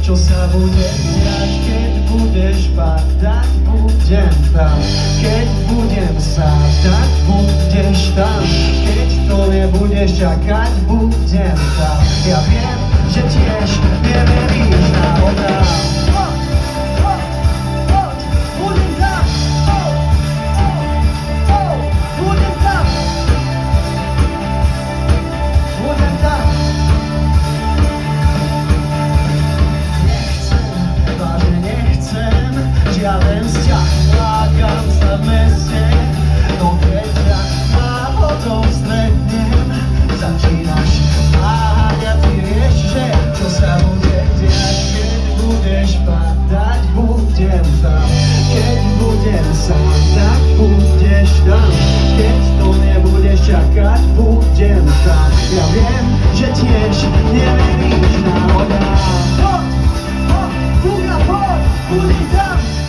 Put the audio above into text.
čo sa bude diať, keď budeš padať, budem tam. Keď budem sám, tak budeš tam. Keď to nebudeš čakať, budem tam. Ja viem, že tiež neveríš náhodám. Budem tam. Budem tam. Budem tam. Nechcem žiaden vzťah, lákam sa v meste. No keď ťa náhodou stretnem, začínaš váhať a ty vieš, že čo sa bude diať, keď budeš padať, budem tam. Keď budem sám, tak budeš tam. Keď to nebudeš čakať, budem tam. Ja viem, že tiež neveríš náhodám. Budem tam.